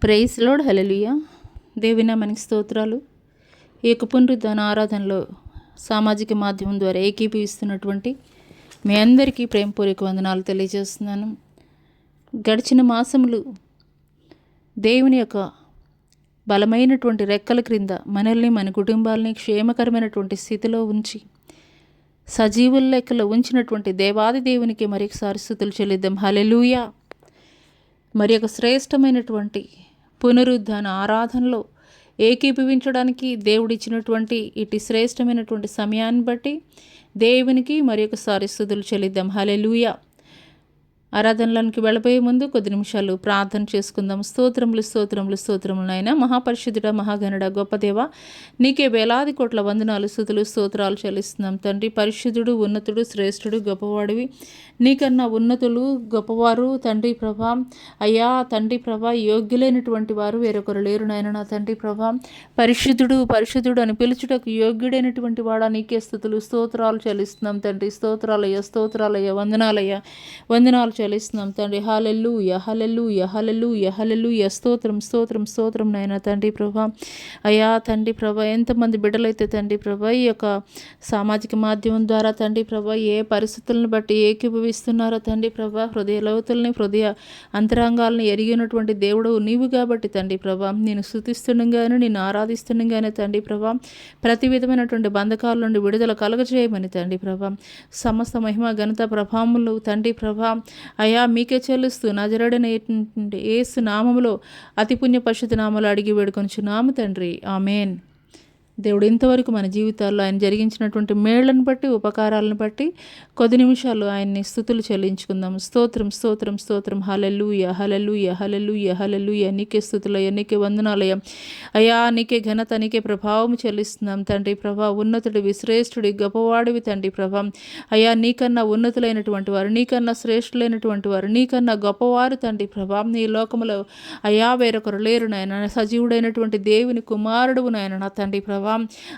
Praise lord. హల్లెలూయా. దేవుని నామానికి స్తోత్రాలు. ఈ యొక్క పునరుద్ధాన ఆరాధనలో సామాజిక మాధ్యమం ద్వారా ఏకీభవిస్తున్నటువంటి మీ అందరికీ ప్రేమపూర్వక వందనాలు తెలియజేస్తున్నాను. గడిచిన మాసములు దేవుని యొక్క బలమైనటువంటి రెక్కల క్రింద మనల్ని మన కుటుంబాలని క్షేమకరమైనటువంటి స్థితిలో ఉంచి సజీవుల లెక్కలో ఉంచినటువంటి దేవాది దేవునికి మరొకసారి స్తుతులు చెల్లిద్దాం. హల్లెలూయా. మరి ఒక శ్రేష్టమైనటువంటి పునరుద్ధాన ఆరాధనలో ఏకీభవించడానికి దేవుడిచ్చినటువంటి ఇటు శ్రేష్టమైనటువంటి సమయాన్ని బట్టి దేవునికి మరి ఒకసారి స్తుతులు చెల్లిద్దాం. హల్లెలూయా. ఆరాధనలోనికి వెళ్ళబోయే ముందు కొద్ది నిమిషాలు ప్రార్థన చేసుకుందాం. స్తోత్రములు స్తోత్రములు స్తోత్రములు నాయన, మహాపరిశుద్ధుడ, మహాగణుడ, గొప్ప దేవ, నీకే వేలాది కోట్ల వందనాలు స్తుతులు స్తోత్రాలు చెల్లిస్తున్నాం తండ్రి. పరిశుద్ధుడు, ఉన్నతుడు, శ్రేష్ఠుడు, గొప్పవాడివి, నీకన్నా ఉన్నతులు గొప్పవారు తండ్రి ప్రభా. అయ్యా తండ్రి ప్రభా, యోగ్యులైనటువంటి వారు వేరొకరు లేరు నాయన. నా తండ్రి ప్రభా, పరిశుద్ధుడు పరిశుద్ధుడు అని పిలుచుటకు యోగ్యుడైనటువంటి వాడా, నీకే స్తుతులు స్తోత్రాలు చెల్లిస్తున్నాం తండ్రి. స్తోత్రాలయ్య స్తోత్రాలయ్య వందనాలయ్య వందనాలు చెల్లిస్తున్నాం తండ్రి. హల్లెలూయా హల్లెలూయా హల్లెలూయా హల్లెలూయా. స్తోత్రం స్తోత్రం స్తోత్రం నాయన తండ్రి ప్రభా. అయ్యా తండ్రి ప్రభా, ఎంతమంది బిడ్డలైతే తండ్రి ప్రభా ఈ యొక్క సామాజిక మాధ్యమం ద్వారా తండ్రి ప్రభా ఏ పరిస్థితులను బట్టి ఏకీభవిస్తున్నారో తండ్రి ప్రభా, హృదయ లోతుల్ని హృదయ అంతరంగాలను ఎరిగినటువంటి దేవుడు నీవు కాబట్టి తండ్రి ప్రభా, నేను స్తుతిస్తుండగానే నేను ఆరాధిస్తుండగానే తండ్రి ప్రభా ప్రతి విధమైనటువంటి బంధకాల నుండి విడుదల కలుగజేయమని తండ్రి ప్రభా, సమస్త మహిమ ఘనత ప్రభావములు తండ్రి ప్రభా అయా మీకే చెల్లిస్తూ నజరేయుడైన యేసు నామములో అతి పుణ్య పరిశుద్ధ నామములో అడిగి వేడుకొనుచున్నాము తండ్రి. ఆమేన్. దేవుడు ఇంతవరకు మన జీవితాల్లో ఆయన జరిగించినటువంటి మేళ్లను బట్టి ఉపకారాలను బట్టి కొద్ది నిమిషాలు ఆయన్ని స్తుతులు చెల్లించుకుందాం. స్తోత్రం స్తోత్రం స్తోత్రం. హల్లెలూయా హల్లెలూయా హల్లెలూయా హల్లెలూయా. నీకే స్తుతులయ్యా, నీకే వందనాలయ్యా. అయ్యా నీకే ఘనత, నీకే ప్రభావం చెల్లిస్తున్నాం తండ్రి ప్రభా. ఉన్నతుడివి, శ్రేష్ఠుడి, గొప్పవాడివి తండ్రి ప్రభా. అయ్యా నీకన్నా ఉన్నతులైనటువంటి వారు, నీకన్నా శ్రేష్ఠులైనటువంటి వారు, నీకన్నా గొప్పవారు తండ్రి ప్రభా నీ లోకములో అయ్యా వేరొకరు లేరు నాయన. సజీవుడైనటువంటి దేవుని కుమారుడు నాయన నా తండ్రి ప్రభా.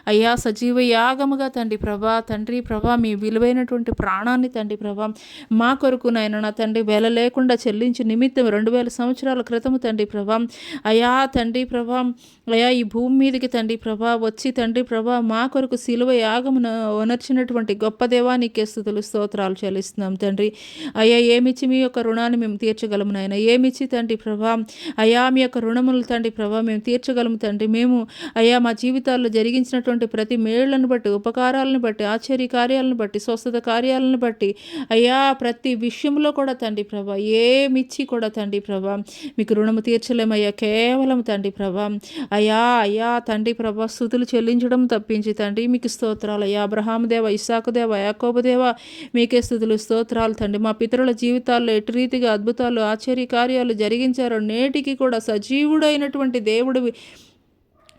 అయ్యా సజీవ యాగముగా తండ్రి ప్రభా తండ్రి ప్రభా మీ విలువైనటువంటి ప్రాణాన్ని తండ్రి ప్రభా మా కొరకు నాయన నా తండ్రి వేల లేకుండా చెల్లించి నిమిత్తం 2000 సంవత్సరాల క్రితము తండ్రి ప్రభా అయ్యా తండ్రి ప్రభా అయ్యా ఈ భూమి మీదకి తండ్రి ప్రభా వచ్చి తండ్రి ప్రభా మా కొరకు శిలువ యాగమును ఒనర్చినటువంటి గొప్ప దేవానికి స్తుతులు స్తోత్రాలు చెల్లిస్తున్నాం తండ్రి. అయ్యా ఏమిచ్చి మీ యొక్క రుణాన్ని మేము తీర్చగలము నాయన. ఏమిచ్చి తండ్రి ప్రభా అయ్యా మీ యొక్క రుణములు తండ్రి ప్రభా మేము తీర్చగలము తండ్రి. మేము అయ్యా మా జీవితాల్లో జరిగించినటువంటి ప్రతి మేళ్లను బట్టి, ఉపకారాలను బట్టి, ఆశ్చర్య కార్యాలను బట్టి, స్వస్థత కార్యాలను బట్టి అయ్యా ప్రతి విషయంలో కూడా తండ్రి ప్రభా ఏమిచ్చి కూడా తండ్రి ప్రభా మీకు రుణము తీర్చలేమయ్యా. కేవలం తండ్రి ప్రభా అయ్యా అయ్యా తండ్రి ప్రభా స్తుతులు చెల్లించడం తప్పించి తండ్రి మీకు స్తోత్రాలు అయ్యా. అబ్రహాము దేవ, ఇస్సాకు దేవ, యాకోబు దేవ మీకే స్తుతులు స్తోత్రాలు తండ్రి. మా పితరుల జీవితాల్లో ఎటు రీతిగా అద్భుతాలు ఆశ్చర్య కార్యాలు జరిగించారో నేటికి కూడా సజీవుడైనటువంటి దేవుడివి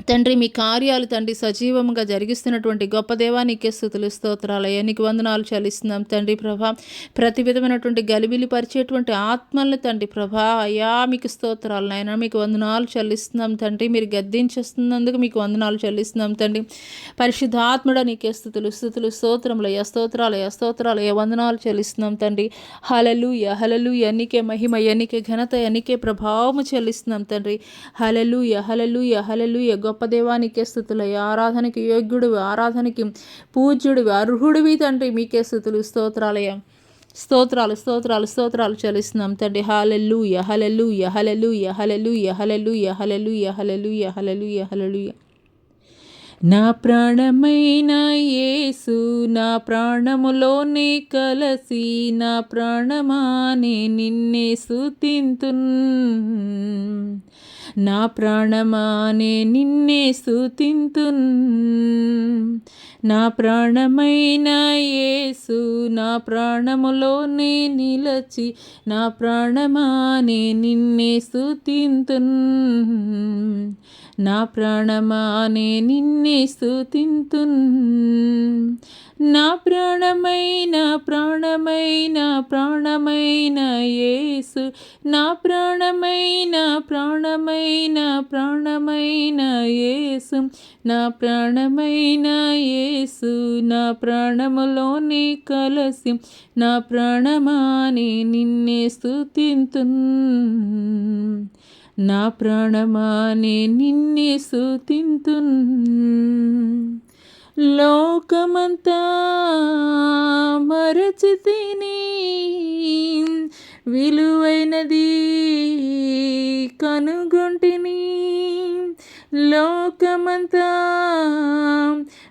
తండ్రి. మీ కార్యాలు తండ్రి సజీవంగా జరిగిస్తున్నటువంటి గొప్ప దేవానికి స్తుతులు స్తోత్రాలయ్యా. నీకు వందనాలు చెల్లిస్తున్నాం తండ్రి ప్రభా. ప్రతి విధమైనటువంటి గలిబిలి పరిచేటువంటి ఆత్మల్ని తండ్రి ప్రభా అయ్యా మీకు స్తోత్రాలు నాయన. మీకు వందనాలు చెల్లిస్తున్నాం తండ్రి. మీరు గద్దించేస్తున్నందుకు మీకు వందనాలు చెల్లిస్తున్నాం తండ్రి. పరిశుద్ధాత్ముడ నీకే స్తుతులు స్తుతులు స్తోత్రములయ్యా స్తోత్రాలయ్యా స్తోత్రాలయ్యా వందనాలు చెల్లిస్తున్నాం తండ్రి. హల్లెలూయా హల్లెలూయా. నీకే మహిమయ్యా, నీకే ఘనత, నీకే ప్రభావము చెల్లిస్తున్నాం తండ్రి. హల్లెలూయా హల్లెలూయా హల్లెలూయా. గొప్ప దేవానికే స్తుతులయ్యా. ఆరాధనకి యోగ్యుడివి, ఆరాధనకి పూజ్యుడివి, అర్హుడివి తండ్రి. మీకే స్తుతులు స్తోత్రాలయ్యా. స్తోత్రాలు స్తోత్రాలు స్తోత్రాలు చెల్లిస్తున్నాం తండ్రి. హల్లెలూయా హల్లెలూయా హల్లెలూయా హల్లెలూయా హల్లెలూయా హల్లెలూయా హల్లెలూయా హల్లెలూయా హల్లెలూయా. నా ప్రాణమైన యేసు నా ప్రాణములోనే కలసి నా ప్రాణమానే నిన్నే స్తుతింతున్. నా ప్రాణమానే నిన్నే స్తుతింతున్. నా ప్రాణమైన యేసు నా ప్రాణములోనే నిలచి నా ప్రాణమానే నిన్నే స్తుతింతున్. నా ప్రాణమానే నిన్నే స్తుతింతున్. నా ప్రాణమైన ప్రాణమైన ప్రాణమైన యేసు నా ప్రాణమైన ప్రాణమైన ప్రాణమైన యేసు నా ప్రాణమైన యేసు నా ప్రాణములోనే కలసి నా ప్రాణమాని నిన్నే స్తుతింతున్. నా ప్రాణమా నే నిన్నే స్తుతింతున్. లోకమంతా మరచితిని, విలువైనది కనుగొంటిని. లోకమంతా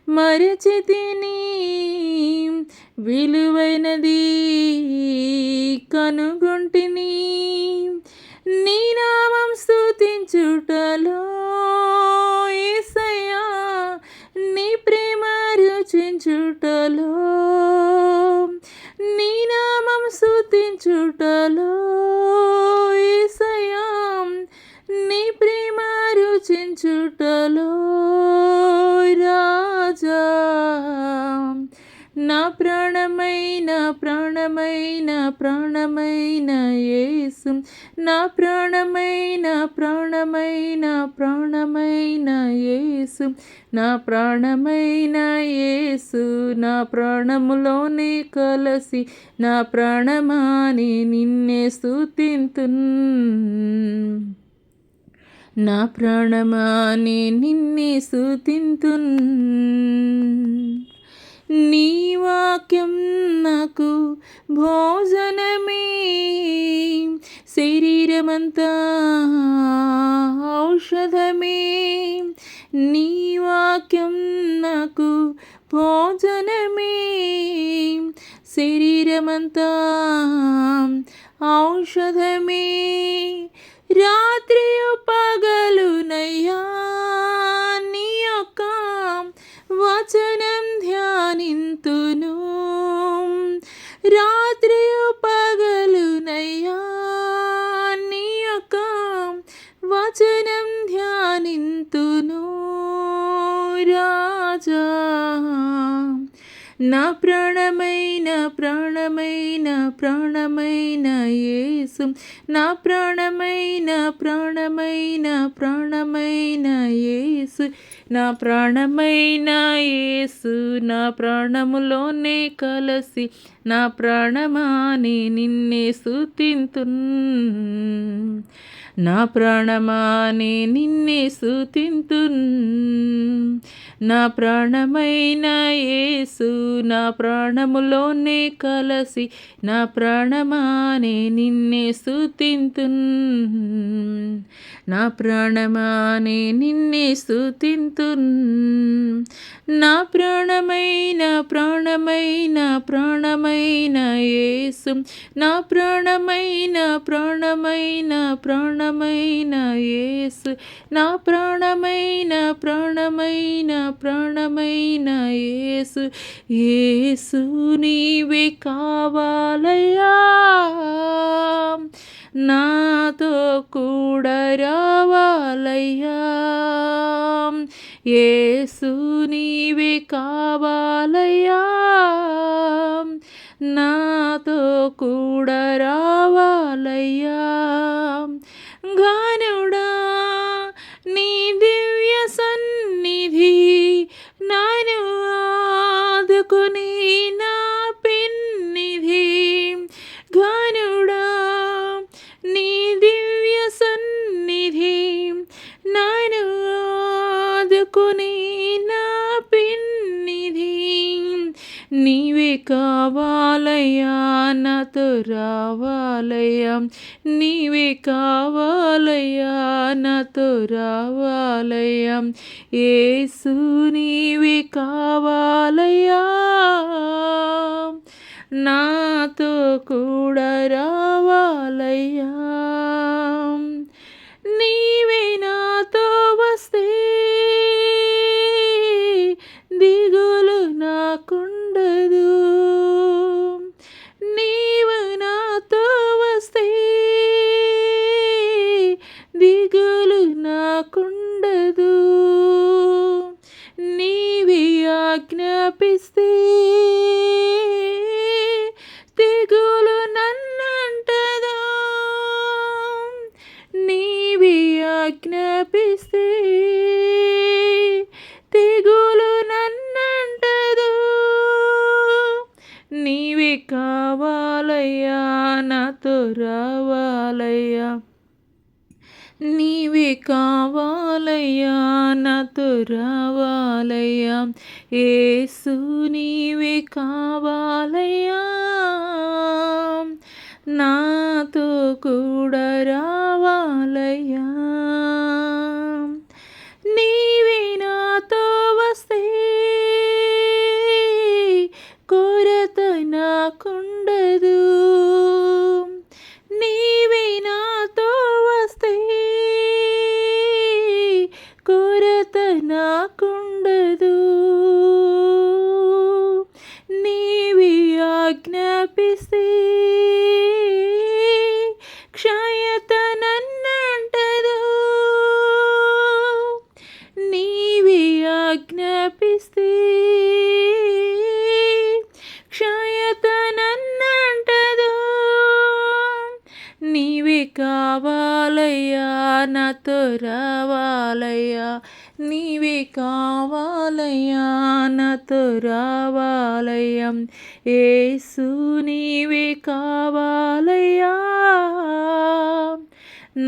మరచితిని, విలువైనది కనుగొంటిని. నీ నామం స్తుతించుటలో యేసయ్యా, నీ ప్రేమ రుచించుటలో, నీ నామం స్తుతించుటలో యేసయ్యా, నీ ప్రేమ రుచించుటలో రాజా. నా ప్రాణమైన ప్రాణమైన ప్రాణమైన యేసు, నా ప్రాణమైన ప్రాణమైన ప్రాణమైన యేసు, నా ప్రాణమైన యేసు, నా ప్రాణములోనే కలసి నా ప్రాణమాని నిన్నే స్తుతింతున్. నా ప్రాణమాని నిన్నే స్తుతింతున్. నీ వాక్యం నాకు భోజనమే, శరీరమంతా ఔషధమే. నీ వాక్యం నాకు భోజనమే, శరీరమంతా ఔషధమే. రాత్రియు పగలునయ్యా నీ యొక్క వచనం ధ్యానింతును. రాత్రియు పగలునయ్యా నీ యొక్క వచనం ధ్యానింతును రాజా. నా ప్రాణమైన ప్రాణమైన ప్రాణమైన యేసు, నా ప్రాణమైన ప్రాణమైన ప్రాణమైన యేసు, నా ప్రాణమైన యేసు, నా ప్రాణములోనే కలసి నా ప్రాణమాని నిన్నే స్తుతింతున్. నా ప్రాణమాని నిన్నే స్తుతింతున్. నా ప్రాణమైన యేసు, నా ప్రాణములోనే కలసి నా ప్రాణమాని నిన్నే స్తుతింతున్. నా ప్రాణమాని నిన్నే స్తుతింతున్. నా ప్రాణమైన ప్రాణమైన ప్రాణమైన యేసు, నా ప్రాణమైన ప్రాణమైన ప్రాణమైన యేసు, నా ప్రాణమైన ప్రాణమైన ప్రాణమైన యేసు. యేసు నీవే కావాలయ్యా, నాతో కూడా రావాలయ్యా. యేసు నీవే కావాలయ్యా, నాతో కూడా రావాలయ్యా. ఘనుడా నీ దివ్య సన్నిధి నన్ను ఆదుకుని నా పెన్నిధి. ఘనుడా నీ దివ్య సన్నిధి నన్ను ఆదుకుని నా పెన్నిధి. నీవే కావాలయ్యా, నాతో రావాలయ్యా. నీవే కావాలయ్యా, నాతో రావాలయ్యా. యేసు నీవే కావాలయ్యా, నాతో కూడా రావాలయ్యా. నీవే నాతో వస్తే దిగులు నాకుండదు. నీవు నాతో వస్తే దిగులు నాకుండదు. నీవే ఆజ్ఞాపిస్తే దిగులు నన్నంటదు. నీవే ఆజ్ఞాపిస్తే దిగులు నన్నంటదు. నీవే కావాలయ్యా, నాతో రావాలయ్యా. నీవే కావాలయ్యా, నాతో రావాలయ్యా, యేసు నీవే కావాలయ్యా, నాతో కూడా రావాలయ్యా. నీవే నాతో వస్తే కొరత నాకుండదు, నీవే నాతో వస్తే కొరత నాకుండదు, నీవే ఆజ్ఞాపిస్తే క్షయత నన్నంటదు, నీవే ఆజ్ఞాపిస్తే క్షయత నన్నంటదు. నీవే కావాలయ్యా, నాతో రావాలయ్యా, నీవే కావాలయ్యా, నాతో రావాలయ్యా, యేసు నీవే కావాలయ్యా,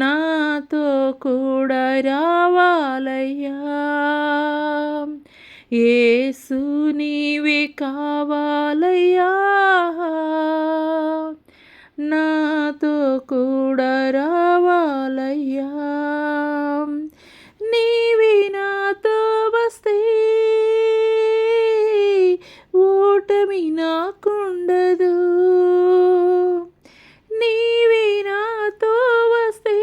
నాతో కూడా రావాలయ్యా, యేసు నీవే కావాలయ్యా, నాతో కూడా రావాలయ్యా. నీవే నాతో వస్తే ఓటమి నాకుండదు, నీవే నాతో వస్తే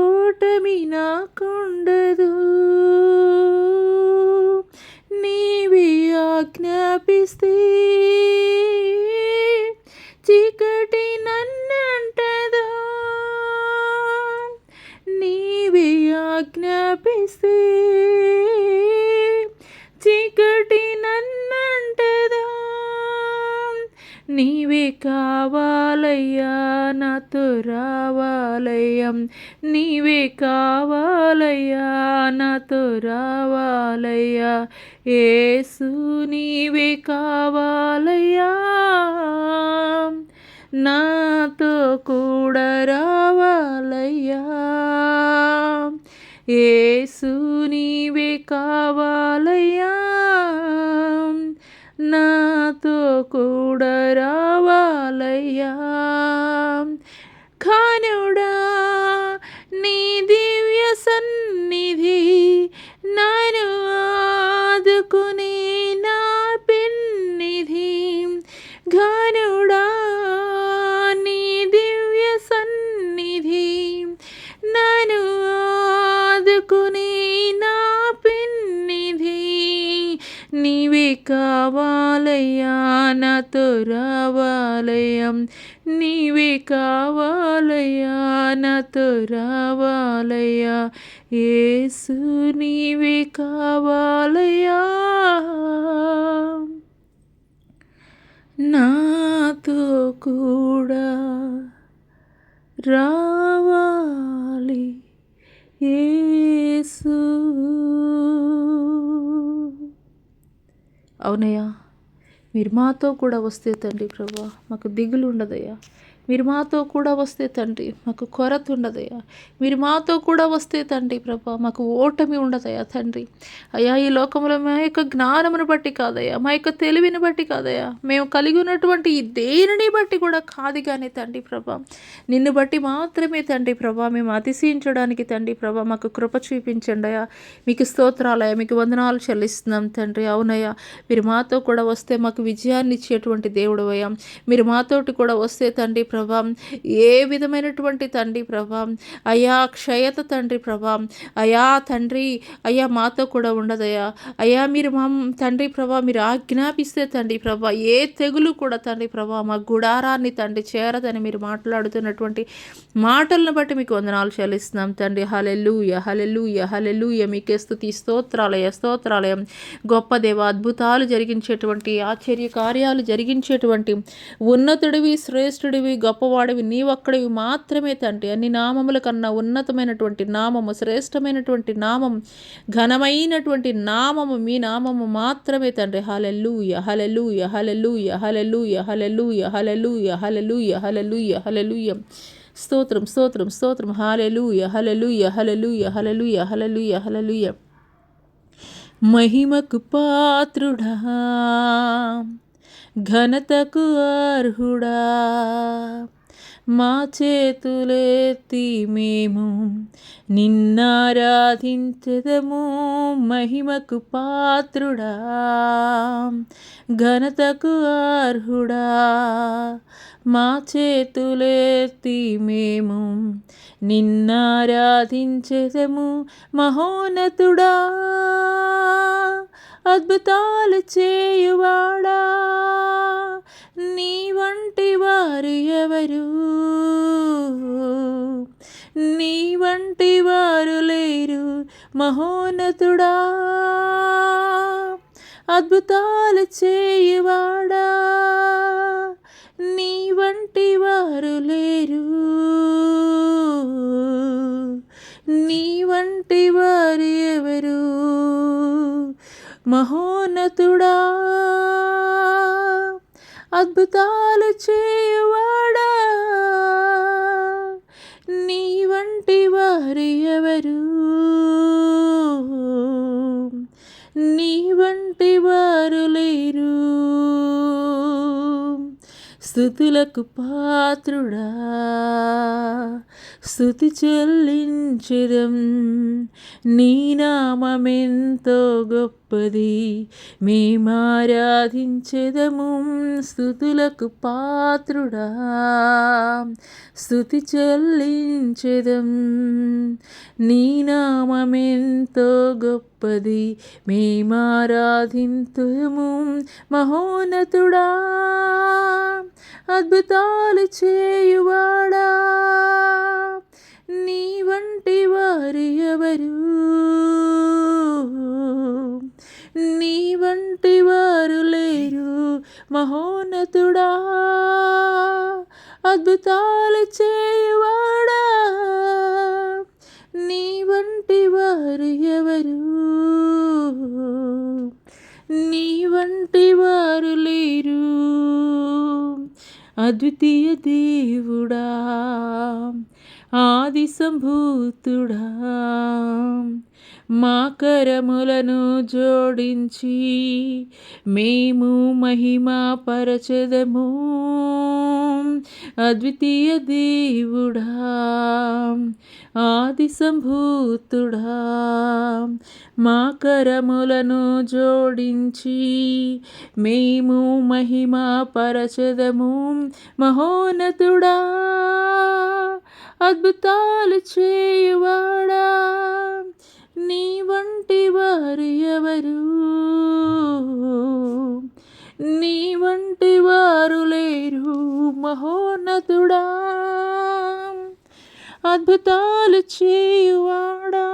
ఓటమి నాకుండదు, నీవే ఆజ్ఞాపిస్తే చీకటి నన్నంటదు, నీవే ఆజ్ఞాపిస్తే చీకటి నన్నంటదు. నీవే కావాలయ్యా, నాతో రావాలయ్యా, నీవే కావాలయ్యా, నాతో రావాలయ్యా, యేసు నీవే కావాలయ్యా, నాతో కూడా రావాలయ్యా, యేసు నీవే కావాలయ్యా, నాతో కూడా రావాలయ్యా. ఘనుడా నీ దివ్య సన్నిధి నన్ను ఆదుకునే నా పెన్నిధి, ఘనుడా నీ దివ్య సన్నిధి నన్ను ఆదుకునే నా పెన్నిధి, నీవే కావాలయ్యా, నాతో రావాలయ్యా, నీవే కావాలయ్యా, నాతో రావాలయ్యా, యేసు నీవే కావాలయ్యా, నాతో కూడా రావాలి యేసు. అవునయ్యా, మీరు మాతో కూడా వస్తే తండ్రి ప్రభా మాకు దిగులు ఉండదయ్యా, మీరు మాతో కూడా వస్తే తండ్రి మాకు కొరత ఉండదయ్యా, మీరు మాతో కూడా వస్తే తండ్రి ప్రభా మాకు ఓటమి ఉండదయ్యా తండ్రి. అయ్యా, ఈ లోకంలో మా యొక్క జ్ఞానమును బట్టి కాదయ్యా, మా యొక్క తెలివిని బట్టి కాదయ్యా, మేము కలిగి ఉన్నటువంటి ఈ దేనిని బట్టి కూడా కాదు కానీ తండ్రి ప్రభా నిన్ను బట్టి మాత్రమే తండ్రి ప్రభా మేము అతిశయించడానికి తండ్రి ప్రభా మాకు కృప చూపించండి అయ్యా. మీకు స్తోత్రాలయ్యా, మీకు వందనాలు చెల్లిస్తున్నాం తండ్రి. అవునయ్యా, మీరు మాతో కూడా వస్తే మాకు విజయాన్ని ఇచ్చేటువంటి దేవుడు అయ్యా, మీరు మాతోటి కూడా వస్తే తండ్రి ప్రభా ఏ విధమైనటువంటి తండ్రి ప్రభా అయ్యా క్షయత తండ్రి ప్రభా అయ్యా తండ్రి అయ్యా మాతో కూడా ఉండదయ్యా. అయ్యా మీరు మా తండ్రి ప్రభా మీరు ఆజ్ఞాపిస్తే తండ్రి ప్రభా ఏ తెగులు కూడా తండ్రి ప్రభా మా గుడారాన్ని తండ్రి చేరదని మీరు మాట్లాడుతున్నటువంటి మాటలను బట్టి మీకు వందనాలు చెల్లిస్తున్నాం తండ్రి. హల్లెలూయా, హల్లెలూయా, హల్లెలూయా. మీకే స్తుతి, స్తోత్రాలయ, స్తోత్రాలయం. గొప్ప దేవ, అద్భుతాలు జరిగించేటువంటి, ఆశ్చర్య కార్యాలు జరిగించేటువంటి ఉన్నతుడివి, శ్రేష్ఠుడివి, గొప్పవాడివి నీవొక్కడివి మాత్రమే తండ్రి. అన్ని నామముల కన్నా ఉన్నతమైనటువంటి నామము, శ్రేష్టమైనటువంటి నామం, ఘనమైనటువంటి నామము మీ నామము మాత్రమే తండ్రి. హల్లెలూయా, హల్లెలూయా, హల్లెలూయా, హల్లెలూయా, హల్లెలూయా, హల్లెలూయా, హల్లెలూయా, హల్లెలూయా, హల్లెలూయా. స్తోత్రం స్తోత్రం స్తోత్రం. హల్లెలూయా హల్లెలూయా హల్లెలూయా హల్లెలూయా హల్లెలూయా హల్లెలూయా. మహిమకు పాత్రుడా, ఘనతకు అర్హుడా, మా చేతులెత్తి మేము నిన్నారాధించెదము. మహిమకు పాత్రుడా, ఘనతకు అర్హుడా, మా చేతులెత్తి మేము నిన్నారాధించెదము. మహోన్నతుడా, అద్భుతాలు చేయువాడా, నీ వంటి వారు ఎవరు? నీ వంటి వారు లేరు. మహోన్నతుడా, అద్భుతాలు చేయువాడా, నీ వంటి వారు లేరు. నీ వంటి వారు ఎవరు? మహోన్నతుడా, అద్భుతాలు చేయువాడా, నీ వంటి వారు ఎవరు? నీ వంటి వారు లేరు. స్తుతులకు పాత్రుడా, స్తుతి చెల్లించెదం. నీ నామమెంతో గొప్పది, మేమారాధించెదము. స్తుతులకు పాత్రుడా, స్తుతి చెల్లించెదం. నీ నామమెంతో గొప్పది, మేమారాధింతుము. మహోన్నతుడా, అద్భుతాలు చేయువాడా, నీ వంటి వారు ఎవరు? నీ వంటి వారు లేరు. మహోన్నతుడా, అద్భుతాలు చేయువాడా, నీ వంటి వారు ఎవరు? నీ వంటి వారు లేరు. అద్వితీయ దేవుడా, ఆది సంభూతుడా, మా కరములను జోడించి మేము మహిమా పరచెదము. అద్వితీయ దేవుడా, ఆది సంభూతుడా, మా కరములను జోడించి మేము మహిమా పరచెదము. మహోన్నతుడా, అద్భుతాలు చేయువాడా, నీ వంటి వారు ఎవరు? నీ వంటి వారు లేరు. మహోన్నతుడా, అద్భుతాలు చేయువాడా,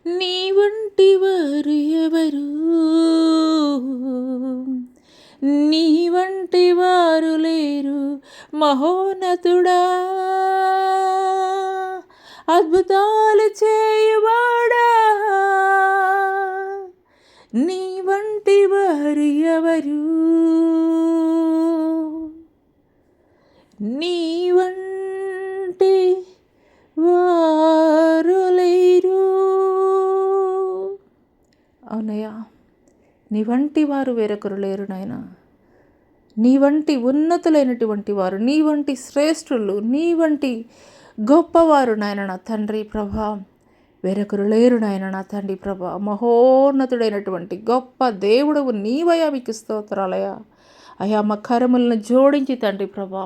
నీ వంటి వారు ఎవరు? నీ వంటి వారు లేరు. మహోన్నతుడా, అద్భుతాలు చేయువాడా, నీ వంటి వారు ఎవరు? నీ వంటి వారు లేరు. అవునయ్యా, నీ వంటి వారు వేరొకరు లేరు నాయనా. నీ వంటి ఉన్నతులైనటువంటి వారు, నీ వంటి శ్రేష్ఠులు, నీ వంటి గొప్పవారు నాయన నా తండ్రి ప్రభా, వేరొకరు లేరు నాయన నా తండ్రి ప్రభా. మహోన్నతుడైనటువంటి గొప్ప దేవుడవు నీవయ్యా, మీకు స్తోత్రాలయ్యా. అయ్యా, మా కరములను జోడించి తండ్రి ప్రభా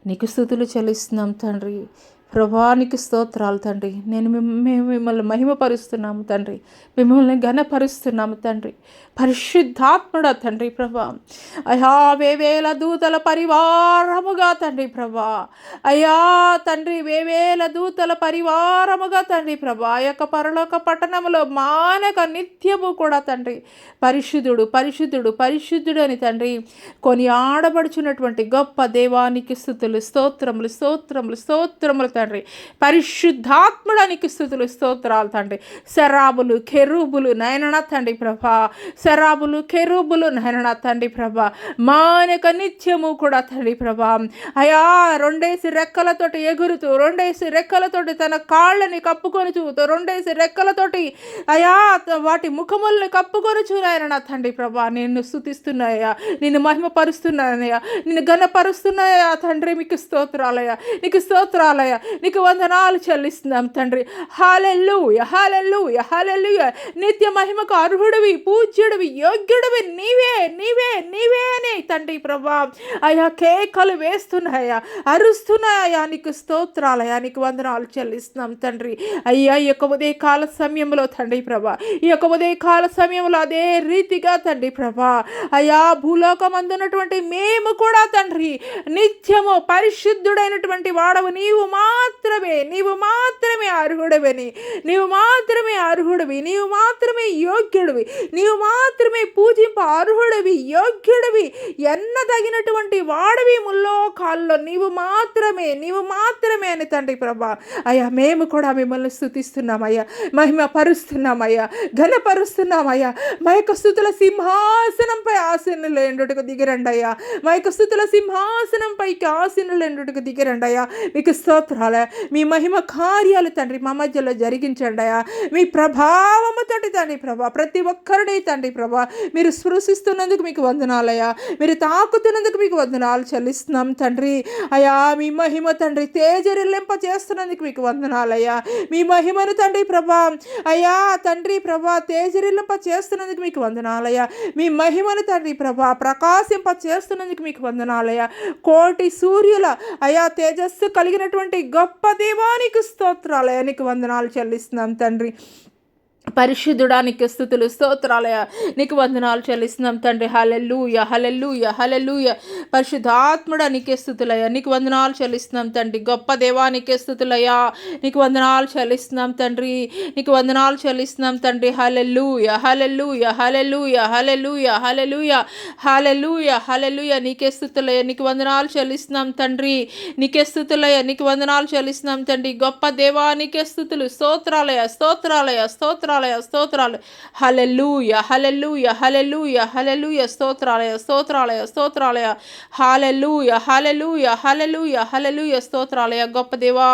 నీకు స్తుతులు చెల్లిస్తున్నాం తండ్రి ప్రభా. నీకు స్తోత్రాలు తండ్రి. మేము మిమ్మల్ని మహిమపరుస్తున్నాము తండ్రి, మిమ్మల్ని ఘనపరుస్తున్నాము తండ్రి. పరిశుద్ధాత్ముడా తండ్రి ప్రభా, అయ్యా వేవేల దూతల పరివారముగా తండ్రి ప్రభా, అయ్యా తండ్రి వేవేల దూతల పరివారముగా తండ్రి ప్రభా, ఆ యొక్క పరలోక పట్టణములో మానక నిత్యము కూడా తండ్రి పరిశుద్ధుడు పరిశుద్ధుడు పరిశుద్ధుడు అని తండ్రి కొని ఆడబడుచున్నటువంటి గొప్ప దేవానికి స్తుతులు స్తోత్రములు స్తోత్రములు స్తోత్రములు తండ్రి. తండ్రి. పరిశుద్ధాత్ముడానికి స్థుతులు స్తోత్రాలు తండ్రి. శరాబులు కెరూబులు నయననా తండ్రి ప్రభా, శరాబులు కెరూబులు నయననా తండ్రి ప్రభా, మానక నిత్యము కూడా తండ్రి ప్రభా అయా రెండేసి రెక్కలతోటి ఎగురుతూ, రెండేసి రెక్కలతోటి తన కాళ్ళని కప్పుకొనుచు, రెండేసి రెక్కలతోటి అయా వాటి ముఖముల్ని కప్పుకొనుచు నాయన తండ్రి ప్రభా నిన్ను స్తుతిస్తున్నాయా, నిన్ను మహిమపరుస్తున్నానయ్యా, నిన్ను ఘనపరుస్తున్నాయా తండ్రి. మీకు స్తోత్రాలయ్యా, నీకు స్తోత్రాలయ్యా, నీకు వందనాలు చెల్లిస్తున్నాం తండ్రి. హల్లెలూయా హల్లెలూయా హల్లెలూయా. నిత్య మహిమకు అర్హుడివి, పూజ్యుడివి, యోగ్యుడివి నీవే నీవే నీవే అని తండ్రి ప్రభా అయ్యా కేకలు వేస్తున్నాయా, అరుస్తున్నాయా. నీకు స్తోత్రాలయా, నీకు వందనాలు చెల్లిస్తున్నాం తండ్రి. అయ్యా ఈ యొక్క ఉదయకాల సమయంలో తండ్రి ప్రభా, ఈ యొక్క ఉదయకాల సమయంలో అదే రీతిగా తండ్రి ప్రభా అయ్యా భూలోకమందున్నటువంటి మేము కూడా తండ్రి నిత్యము పరిశుద్ధుడైనటువంటి వాడవు నీవు మాత్రమే, నీవు మాత్రమే అర్హుడవని, నీవు మాత్రమే అర్హుడివి, నీవు మాత్రమే యోగ్యుడివి, నీవు మాత్రమే పూజింప అర్హుడివి, యోగ్యుడివి, ఎన్నదగినటువంటి వాడవి ముల్లోకాల్లో నీవు మాత్రమే, నీవు మాత్రమే అని తండ్రి ప్రభా అయ్యా మేము కూడా మిమ్మల్ని స్తుతిస్తున్నామయ్యా, మహిమ పరుస్తున్నామయ్యా, ఘనపరుస్తున్నామయ్యా. మా యొక్క స్తుతుల సింహాసనంపై ఆసీనులు ఎండుటకు దిగిరండి అయ్యా, మా యొక్క స్తుతుల సింహాసనంపైకి ఆసీనులు ఎండుటకు దిగిరండి అయ్యా. మీకు స్తోత్రాలయ, మీ మహిమ కార్యాలు తండ్రి మా మధ్యలో జరిగించండి అయ్యా. మీ ప్రభావముతోటి తండ్రి ప్రభా ప్రతి ఒక్కరిని తండ్రి ప్రభా మీరు స్పృశిస్తున్నందుకు మీకు వందనాలయ్యా, మీరు తాకుతున్నందుకు మీకు వందనాలు చెల్లిస్తున్నాం తండ్రి. అయ్యా మీ మహిమ తండ్రి తేజరిల్లింప చేస్తున్నందుకు మీకు వందనాలయ్యా. మీ మహిమను తండ్రి ప్రభా అయ్యా తండ్రి ప్రభా తేజరిల్లింప చేస్తున్నందుకు మీకు వందనాలయ్యా. మీ మహిమను తండ్రి ప్రభా ప్రకాశింప చేస్తున్నందుకు మీకు వందనాలయ్యా. కోటి సూర్యుల అయా తేజస్సు కలిగినటువంటి గొప్ప దేవానికి స్తోత్రాలయ్యా, నీకు వందనాలు చెల్లిస్తున్నాం తండ్రి. పరిశుద్ధుడానికి స్తుతులు స్తోత్రాలయ, నీకు వందనాలు చెల్లిస్తున్నాం తండ్రి. హల్లెలూయా హల్లెలూయా హల్లెలూయా. పరిశుద్ధాత్ముడానికి స్తుతులయ్యా, నీకు వందనాలు చెల్లిస్తున్నాం తండ్రి. గొప్ప దేవానికి స్తుతులయ్యా, నీకు వందనాలు చెల్లిస్తున్నాం తండ్రి, నీకు వందనాలు చెల్లిస్తున్నాం తండ్రి. హల్లెలూయా హల్లెలూయా హల్లెలూయా హల్లెలూయా హల్లెలూయా హల్లెలూయా హల్లెలూయా. నీకే స్తుతులయ్యా, నీకు వందనాలు చెల్లిస్తున్నాం తండ్రి, నీకే స్తుతులయ్యా, నీకు వందనాలు చెల్లిస్తున్నాం తండ్రి. గొప్ప దేవానికే స్తుతులు స్తోత్రాలయ స్తోత్రాలయ స్తోత్రాలయ స్తోత్రాలు. హల్లెలూయా హల్లెలూయా హల్లెలూయా హల్లెలూయా. స్తోత్రాలయ స్తోత్రాలయ స్తోత్రాలయ. హల్లెలూయా హల్లెలూయా హల్లెలూయా హల్లెలూయా. స్తోత్రాలయ. గొప్ప దేవా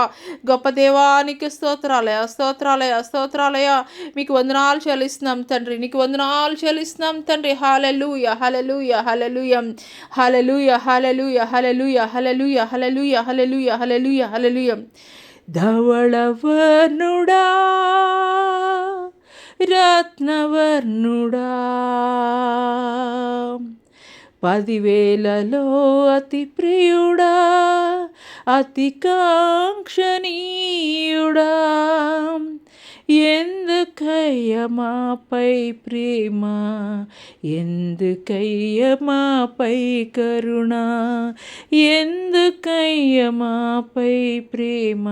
గొప్ప దేవానికి స్తోత్రాలయ స్తోత్రాలయ స్తోత్రాలయ. మీకు వందనాలు చెల్లిస్తున్నాం తండ్రి, నీకు వందనాలు చెల్లిస్తున్నాం తండ్రి. హల్లెలూయా హల్లెలూయా హల్లెలూయా హల్లెలూయా హల్లెలూయా హల్లెలూయా హల్లెలూయా హల్లెలూయా హల్లెలూయా హల్లెలూయా హల్లెలూయా. ధవళవర్ణుడా రత్నవర్ణుడా 10,000లో అతి ప్రియుడా అతి కాంక్షణీయుడా, ఎందుకయ్య మాపై ప్రేమ, ఎందుకయ్య మాపై కరుణ, ఎందుకయ్య మాపై ప్రేమ,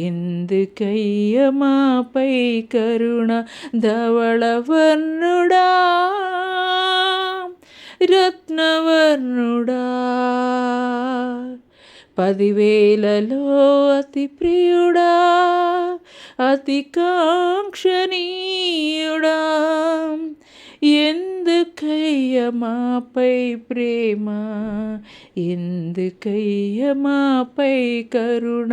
ఎందుకయ్య మాపై కరుణ. ధవళవర్ణుడా రత్నవర్ణుడా 10,000లో అతి ప్రియుడా అతి కాంక్షణీయుడా, ఎందుకయ్య మాపై ప్రేమ, ఎందుకయ్య మాపై కరుణ,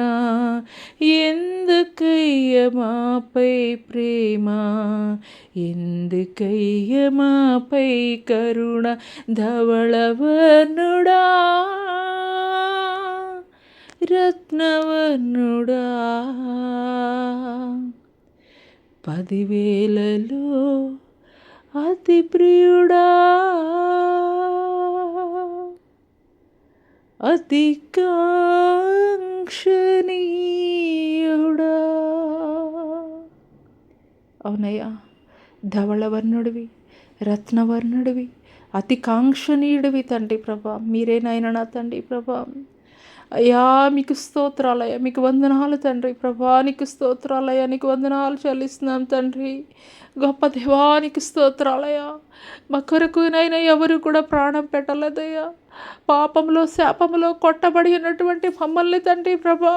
ఎందుకయ్య మాపై ప్రేమ, ఎందుకయ్య మాపై కరుణ. ధవళవర్ణుడా రత్నవర్ణుడా 10,000లో అతి ప్రియుడా అతి కాంక్షణీయుడా. అవునయ్యా, ధవళవర్ణుడివి రత్నవర్ణుడివి అతి కాంక్షణీయుడివి తండ్రి ప్రభా, మీరేనాయన నా తండ్రి ప్రభా. అయ్యా మీకు స్తోత్రాలయ్యా, మీకు వందనాలు తండ్రి ప్రభా, నీకు స్తోత్రాలయ్యా, నీకు వందనాలు చెల్లిస్తున్నాం తండ్రి. గొప్ప దేవానికి స్తోత్రాలయ్యా. మా కొరకు నైనా ఎవరు కూడా ప్రాణం పెట్టలేదయ్యా, పాపంలో శాపములో కొట్టబడి ఉన్నటువంటి మమ్మల్ని తండ్రి ప్రభా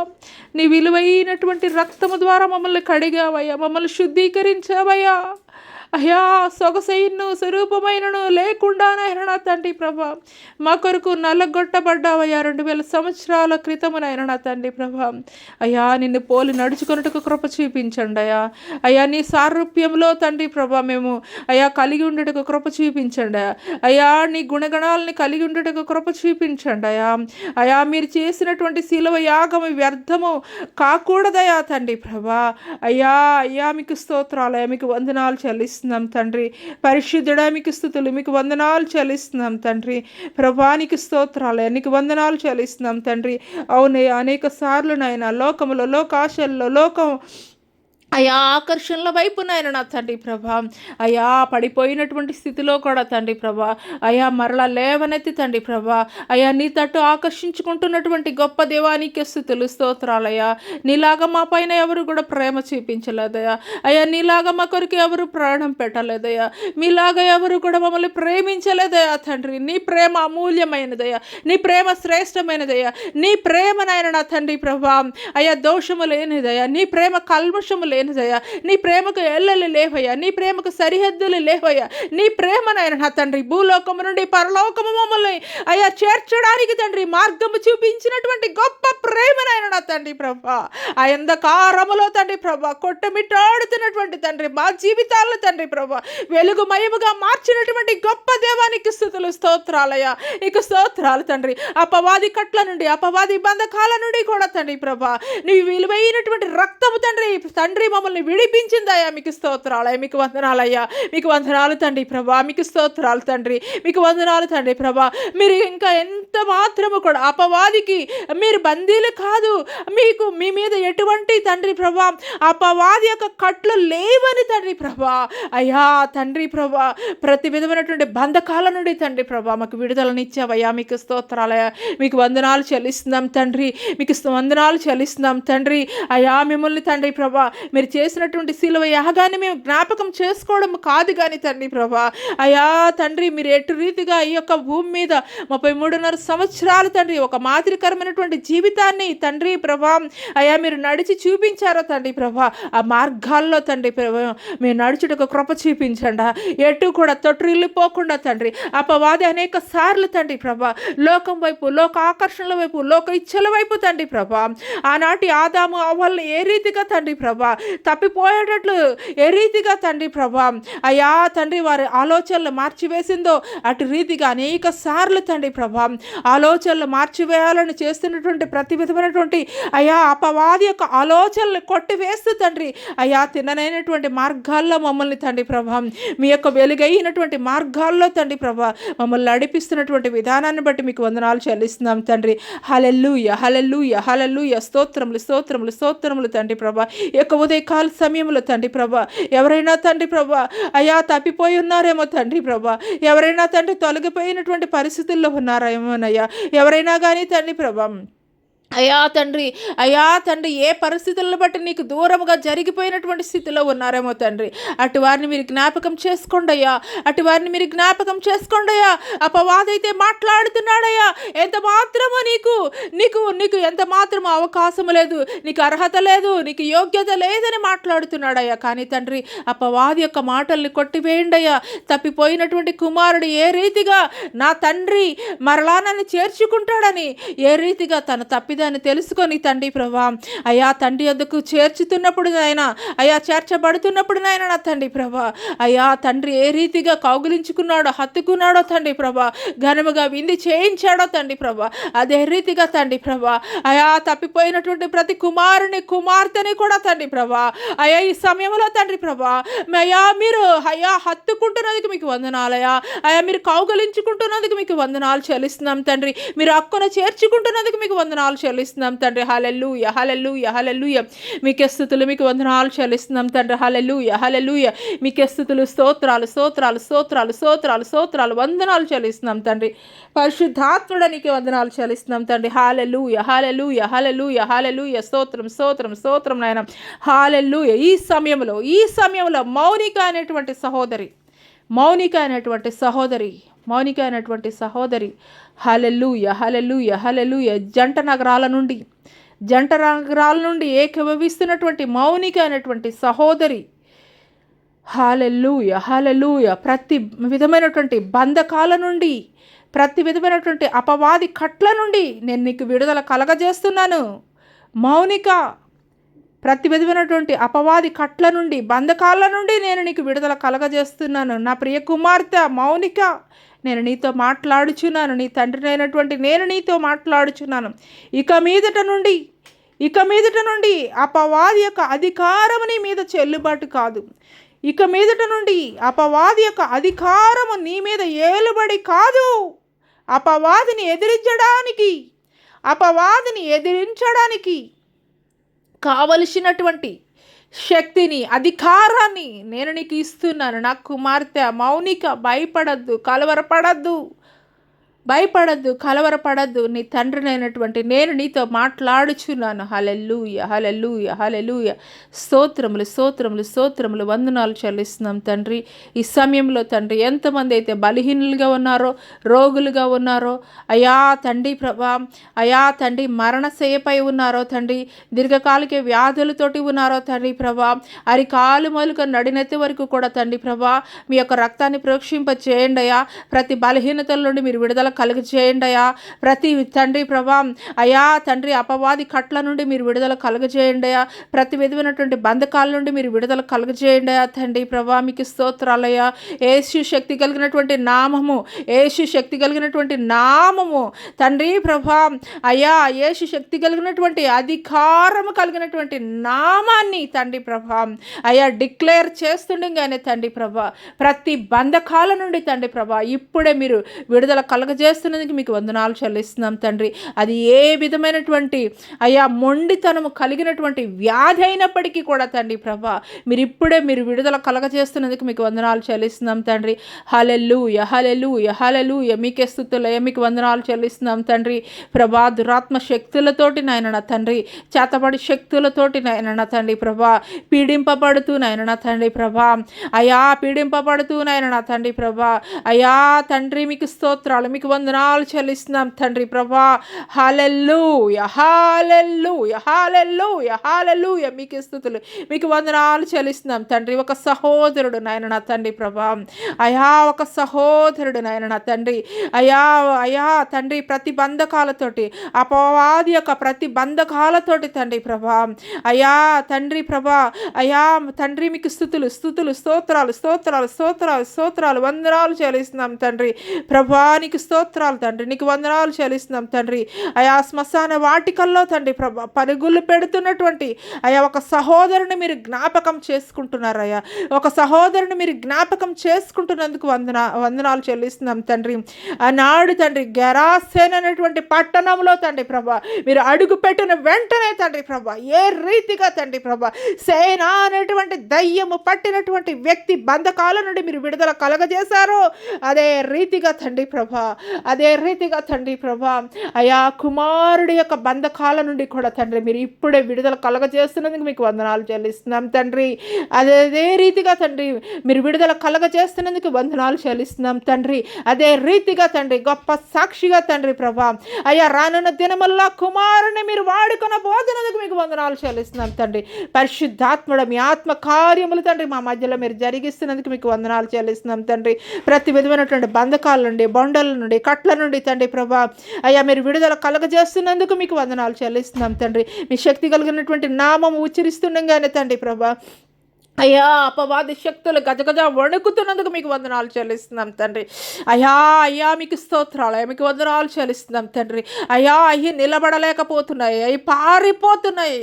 నీ విలువైనటువంటి రక్తము ద్వారా మమ్మల్ని కడిగావయ్యా, మమ్మల్ని శుద్ధీకరించావయ్యా. అయ్యా సొగసైను స్వరూపమైనను లేకుండానైనా నా తండ్రి ప్రభా మా కొరకు నల్లగొట్టబడ్డావయ్యా 2000 సంవత్సరాల క్రితమునైనా నా తండ్రి ప్రభా. అయ్యా నిన్ను పోలి నడుచుకున్నట్టుకు కృప చూపించండి అయ్యా. అయ్యా నీ సారూప్యంలో తండ్రి ప్రభా మేము అయ్యా కలిగి ఉండేటకు కృప చూపించండి అయ్యా. నీ గుణగణాలని కలిగి ఉండేటకు కృప చూపించండి అయ్యా. అయ్యా మీరు చేసినటువంటి శిలువ యాగము వ్యర్థము కాకూడదయా తండ్రి ప్రభా. అయ్యా అయ్యా మీకు స్తోత్రాలయ్యా, మీకు వందనాలు చెల్లిస్తున్నాం తండ్రి. పరిశుద్ధుడా మీకు స్తుతులు, మీకు వందనాలు చెల్లిస్తున్నాం తండ్రి. ప్రభానికి స్తోత్రాలయ్యా, నీకు వందనాలు చెల్లిస్తున్నాం తండ్రి. అవునయ్యా అనేక సార్లు నాయన లోకములో లోకాశల్లో లోకం అయా ఆకర్షణల వైపు నాయన నా తండ్రి ప్రభా అయా పడిపోయినటువంటి స్థితిలో కూడా తండ్రి ప్రభా అయా మరలా లేవనెత్తి తండ్రి ప్రభా అయా నీ తట్టు ఆకర్షించుకుంటున్నటువంటి గొప్ప దేవానికి స్తుతులు స్తోత్రాలయ్యా. నీలాగా మా పైన ఎవరు కూడా ప్రేమ చూపించలేదయా అయ్యా, నీలాగా మా కొరకు ఎవరు ప్రాణం పెట్టలేదయా, మీలాగా ఎవరు కూడా మమ్మల్ని ప్రేమించలేదయా తండ్రి. నీ ప్రేమ అమూల్యమైనదయా, నీ ప్రేమ శ్రేష్టమైనదయా, నీ ప్రేమ నాయన నా తండ్రి ప్రభా అయ్యా దోషము లేనిదయా, నీ ప్రేమ కల్మషము లేనిదయా, నీ ప్రేమకు ఎల్లలు లేవయ్యా, నీ ప్రేమకు సరిహద్దులు లేవయ్యా. నీ ప్రేమ నాయన నా తండ్రి భూలోకము నుండి పరలోకము మమ్మల్ని అయ్యా చేర్చడానికి తండ్రి మార్గము చూపించినటువంటి గొప్ప ప్రేమ నాయన నా తండ్రి ప్రభా. ఆ అంధకారములో తండ్రి ప్రభా కొట్టమిట్టాడుతున్నటువంటి తండ్రి మా జీవితాల్లో తండ్రి ప్రభా వెలుగుమయముగా మార్చినటువంటి గొప్ప దేవానికి స్తుతులు స్తోత్రాలయ్యా, నీకు స్తోత్రాలు తండ్రి. అపవాది కట్ల నుండి అపవాది బంధకాల నుండి కూడా తండ్రి ప్రభా నీ విలువైనటువంటి రక్తము తండ్రి తండ్రి మమ్మల్ని విడిపించిందయ్యా, మీకు స్తోత్రాలయ్యా, మీకు వందనాలయ్యా, మీకు వందనాలు తండ్రి ప్రభా, మీకు స్తోత్రాలు తండ్రి, మీకు వందనాలు తండ్రి ప్రభా. మీరు ఇంకా ఎంత మాత్రము కూడా అపవాదికి మీరు బందీలు కాదు, మీకు మీ మీద ఎటువంటి తండ్రి ప్రభా అపవాది యొక్క కట్లు లేవని తండ్రి ప్రభా అయ్యా తండ్రి ప్రభా ప్రతి విధమైనటువంటి బంధకాల నుండి తండ్రి ప్రభా మాకు విడుదలనిచ్చావయ్యా, మీకు స్తోత్రాలయ్యా, మీకు వందనాలు చెల్లిస్తున్నాం తండ్రి, మీకు వందనాలు చెల్లిస్తున్నాం తండ్రి. అయ్యా మిమ్మల్ని తండ్రి ప్రభా మీరు చేసినటువంటి శిలువ యాగాన్ని మేము జ్ఞాపకం చేసుకోవడం కాదు కానీ తండ్రి ప్రభా అయ్యా తండ్రి మీరు ఎటు రీతిగా ఈ యొక్క భూమి మీద 33.5 సంవత్సరాలు తండ్రి ఒక మాదిరికరమైనటువంటి జీవితాన్ని తండ్రి ప్రభా అయ్యా మీరు నడిచి చూపించారో తండ్రి ప్రభా ఆ మార్గాల్లో తండ్రి ప్రభా మీరు నడుచుటకు కృప చూపించండి. ఎటు కూడా తొట్టిల్లిపోకుండా తండ్రి అపవాది అనేక సార్లు తండ్రి ప్రభా లోకం వైపు లోక ఆకర్షణల వైపు లోక ఇచ్చల వైపు తండ్రి ప్రభా ఆనాటి ఆదాము అవ్వల్ని ఏ రీతిగా తండ్రి ప్రభా తప్పిపోయేటట్లు ఏ రీతిగా తండ్రి ప్రభా అయ్యా తండ్రి వారి ఆలోచనలు మార్చివేసిందో అటు రీతిగా అనేక సార్లు తండ్రి ప్రభా ఆలోచనలు మార్చివేయాలని చేస్తున్నటువంటి ప్రతి విధమైనటువంటి అయ్యా అపవాది యొక్క ఆలోచనలు కొట్టివేస్తూ తండ్రి అయ్యా తిన్ననైనటువంటి మార్గాల్లో మమ్మల్ని తండ్రి ప్రభా మీ యొక్క వెలుగైనటువంటి మార్గాల్లో తండ్రి ప్రభా మమ్మల్ని నడిపిస్తున్నటువంటి విధానాన్ని బట్టి మీకు వందనాలు చెల్లిస్తున్నాం తండ్రి. హల్లెలూయా హల్లెలూయా హల్లెలూయా స్తోత్రములు స్తోత్రములు స్తోత్రములు తండ్రి ప్రభా. ఈ యొక్క ఉదయకాల సమయంలో తండ్రి ప్రభా ఎవరైనా తండ్రి ప్రభా అయ్యా తప్పిపోయి ఉన్నారేమో తండ్రి ప్రభా, ఎవరైనా తండ్రి తొలగిపోయినటువంటి పరిస్థితుల్లో ఉన్నారేమోనయ్యా, ఎవరైనా కానీ తండ్రి ప్రభా అయ్యా తండ్రి ఏ పరిస్థితులను బట్టి నీకు దూరముగా జరిగిపోయినటువంటి స్థితిలో ఉన్నారేమో తండ్రి అటు వారిని మీరు జ్ఞాపకం చేసుకోండి అయ్యా, అటు వారిని మీరు జ్ఞాపకం చేసుకోండి అయ్యా. అపవాదైతే మాట్లాడుతున్నాడయ్యా ఎంత మాత్రమో నీకు నీకు నీకు ఎంత మాత్రమో అవకాశం లేదు, నీకు అర్హత లేదు, నీకు యోగ్యత లేదని మాట్లాడుతున్నాడయ్యా. కానీ తండ్రి అపవాది యొక్క మాటల్ని కొట్టివేయండి అయ్యా. తప్పిపోయినటువంటి కుమారుడు ఏ రీతిగా నా తండ్రి మరలా నన్ను చేర్చుకుంటాడని ఏ రీతిగా తన తప్పిదాన్ని తెలుసుకొని తండ్రి ప్రభా అయ్యా తండ్రి వద్దకు చేర్చుతున్నప్పుడు నాయన అయ్యా చేర్చబడుతున్నప్పుడు నాయన నా తండ్రి ప్రభా అయ్యా తండ్రి ఏ రీతిగా కౌగిలించుకున్నాడో హత్తుకున్నాడో తండ్రి ప్రభా ఘనముగా విందు చేయించాడో తండ్రి ప్రభా అదే రీతిగా తండ్రి ప్రభా అయ్యా తప్పిపోయినటువంటి ప్రతి కుమారుని కుమార్తెని కూడా తండ్రి ప్రభా అయ్యా ఈ సమయంలో తండ్రి ప్రభా అయ్యా మీరు అయ్యా హత్తుకుంటున్నందుకు మీకు వందనాలయ్యా, అయ్యా మీరు కౌగిలించుకుంటున్నందుకు మీకు వందనాలు చెల్లిస్తున్నాం తండ్రి, మీరు హక్కున చేర్చుకుంటున్నందుకు మీకు వందనాలు చెల్లిస్తున్నాం తండ్రి. హల్లెలూయా హల్లెలూయా హల్లెలూయా మీకే స్తుతులు, మీకు వందనాలు చెల్లిస్తున్నాం తండ్రి. హల్లెలూయా హల్లెలూయా మీకే స్తుతులు స్తోత్రాలు స్తోత్రాలు స్తోత్రాలు స్తోత్రాలు స్తోత్రాలు వందనాలు చెల్లిస్తున్నాం తండ్రి. పరిశుద్ధాత్ముడా నీకే వందనాలు చెల్లిస్తున్నాం తండ్రి. హల్లెలూయా హల్లెలూయా హల్లెలూయా హల్లెలూయా స్తోత్రం స్తోత్రం స్తోత్రం నాయన. హల్లెలూయా ఈ సమయంలో మౌనిక అనేటువంటి సహోదరి హల్లెలూయా, హల్లెలూయా, హల్లెలూయా. జంట నగరాల నుండి ఏకీభవిస్తున్నటువంటి మౌనిక అనేటువంటి సహోదరి, హల్లెలూయా, హల్లెలూయా, ప్రతి విధమైనటువంటి బంధకాల నుండి, ప్రతి విధమైనటువంటి అపవాది కట్ల నుండి నేను నీకు విడుదల కలగజేస్తున్నాను మౌనిక. ప్రతి విధమైనటువంటి అపవాది కట్ల నుండి, బంధకాల నుండి నేను నీకు విడుదల కలగజేస్తున్నాను నా ప్రియ కుమార్తె మౌనిక. నేను నీతో మాట్లాడుచున్నాను, నీ తండ్రినైనటువంటి నేను నీతో మాట్లాడుచున్నాను. ఇక మీదట నుండి అపవాది యొక్క అధికారము నీ మీద చెల్లుబాటు కాదు. ఇక మీదట నుండి అపవాది యొక్క అధికారము నీ మీద ఏలుబడి కాదు. అపవాదిని ఎదిరించడానికి కావలసినటువంటి శక్తిని, అధికారాన్ని నేను నీకు ఇస్తున్నాను నా కుమార్తె మౌనిక. భయపడద్దు, నీ తండ్రినైనటువంటి నేను నీతో మాట్లాడుచున్నాను. హల్లెలూయా, హల్లెలూయా, హల్లెలూయా. స్తోత్రములు, వందనాలు చెల్లిస్తున్నాం తండ్రి. ఈ సమయంలో తండ్రి ఎంతమంది అయితే బలహీనులుగా ఉన్నారో, రోగులుగా ఉన్నారో అయా తండ్రి ప్రభా, అయా తండ్రి మరణశయ్యపై ఉన్నారో తండ్రి, దీర్ఘకాలిక వ్యాధులతోటి ఉన్నారో తండ్రి ప్రభా, అరికాలు మొదలుక నడినెత్తి వరకు కూడా తండ్రి ప్రభా మీ యొక్క రక్తాన్ని ప్రోక్షింప చేయండి అయా. ప్రతి బలహీనతల నుండి మీరు విడుదల కలుగజేయండి అయా. ప్రతి తండ్రి ప్రభా అయా తండ్రి అపవాది కట్ల నుండి మీరు విడుదల కలుగజేయండి అయా. ప్రతి విధమైనటువంటి బంధకాల నుండి మీరు విడుదల కలుగజేయండి అయా తండ్రి ప్రభా. మీకు స్తోత్రాలయ్యా. యేసు శక్తి కలిగినటువంటి నామము తండ్రి ప్రభా అయా, యేసు శక్తి కలిగినటువంటి అధికారము కలిగినటువంటి నామాన్ని తండ్రి ప్రభా అయా డిక్లేర్ చేస్తుండగానే తండ్రి ప్రభా ప్రతి బంధకాల నుండి తండ్రి ప్రభా ఇప్పుడే మీరు విడుదల కలగజేస్తున్నందుకు మీకు వందనాలు చెల్లిస్తున్నాం తండ్రి. అది ఏ విధమైనటువంటి అయా మొండితనము కలిగినటువంటి వ్యాధి అయినప్పటికీ కూడా తండ్రి ప్రభా మీరు విడుదల కలగజేస్తున్నందుకు మీకు వందనాలు చెల్లిస్తున్నాం తండ్రి. హల్లెలూయా, హల్లెలూయా, హల్లెలూయా. మీకే స్తుతులయ్యా, మీకు వందనాలు చెల్లిస్తున్నాం తండ్రి ప్రభా. దురాత్మ శక్తులతోటి నాయన నా తండ్రి, చేతబడి శక్తులతోటి నాయన నా తండ్రి ప్రభా పీడింపబడుతూ నాయన నా తండ్రి ప్రభా అయా పీడింపబడుతూ నాయన నా తండ్రి ప్రభా అయా తండ్రి మీకు స్తోత్రాలు, మీకు వందనాలు చెల్లిస్తున్నాం తండ్రి ప్రభా. హల్లెలూయా, హల్లెలూయా, హల్లెలూయా, హల్లెలూయా. మీకు స్తుతులు, మీకు వందనాలు చెల్లిస్తున్నాం తండ్రి. ఒక సహోదరుడు నాయన నా తండ్రి ప్రభా అయా, ఒక సహోదరుడు నాయన నా తండ్రి అయా తండ్రి ప్రతి బంధకాలతోటి, అపవాది యొక్క ప్రతి బంధకాలతోటి తండ్రి ప్రభా అయా తండ్రి ప్రభా అయా తండ్రి మీకు స్తుతులు, స్తోత్రాలు వందనాలు చెల్లిస్తున్నాం తండ్రి ప్రభా. నీకు స్తోత్రాలు తండ్రి, నీకు వందనాలు చెల్లిస్తున్నాం తండ్రి. అయా శ్మశాన వాటికల్లో తండ్రి ప్రభా పరుగులు పెడుతున్నటువంటి అయా ఒక సహోదరుని మీరు జ్ఞాపకం చేసుకుంటున్నారయ్యా. ఒక సహోదరుని మీరు జ్ఞాపకం చేసుకుంటున్నందుకు వందనాలు చెల్లిస్తున్నాం తండ్రి. ఆనాడు తండ్రి గెరాసేన్ అనేటువంటి పట్టణంలో తండ్రి ప్రభా మీరు అడుగు పెట్టిన వెంటనే తండ్రి ప్రభా ఏ రీతిగా తండ్రి ప్రభా సేనా అనేటువంటి దయ్యము పట్టినటువంటి వ్యక్తి బంధకాల నుండి మీరు విడుదల కలగజేశారో అదే రీతిగా తండ్రి ప్రభా అయా కుమారుడి యొక్క బంధకాల నుండి కూడా తండ్రి మీరు ఇప్పుడే విడుదల కలగజేస్తున్నందుకు మీకు వందనాలు చెల్లిస్తున్నాం తండ్రి. అదే రీతిగా తండ్రి మీరు విడుదల కలగజేస్తున్నందుకు వందనాలు చెల్లిస్తున్నాం తండ్రి. అదే రీతిగా తండ్రి గొప్ప సాక్షిగా తండ్రి ప్రభా అయ్యా రానున్న దినమల్లా కుమారుని మీరు వాడుకొనబోతున్నందుకు మీకు వందనాలు చెల్లిస్తున్నాం తండ్రి. పరిశుద్ధాత్ముడ మీ ఆత్మ కార్యములు తండ్రి మా మధ్యలో మీరు జరిగిస్తున్నందుకు మీకు వందనాలు చెల్లిస్తున్నాం తండ్రి. ప్రతి విధమైనటువంటి బంధకాల నుండి, బొండల నుండి, కట్ల నుండి తండ్రి ప్రభా అయ్యా మీరు విడుదల కలగజేస్తున్నందుకు మీకు వందనాలు చెల్లిస్తున్నాం తండ్రి. మీ శక్తి కలిగినటువంటి నామం ఉచ్చరిస్తుండగానే తండ్రి ప్రభా అయ్యా అపవాది శక్తులు గజగజ వణుకుతున్నందుకు మీకు వందనాలు చెల్లిస్తున్నాం తండ్రి. అయ్యా మీకు స్తోత్రాలు, మీకు వందనాలు చెల్లిస్తున్నాం తండ్రి. అయ్యి నిలబడలేకపోతున్నాయి, అవి పారిపోతున్నాయి,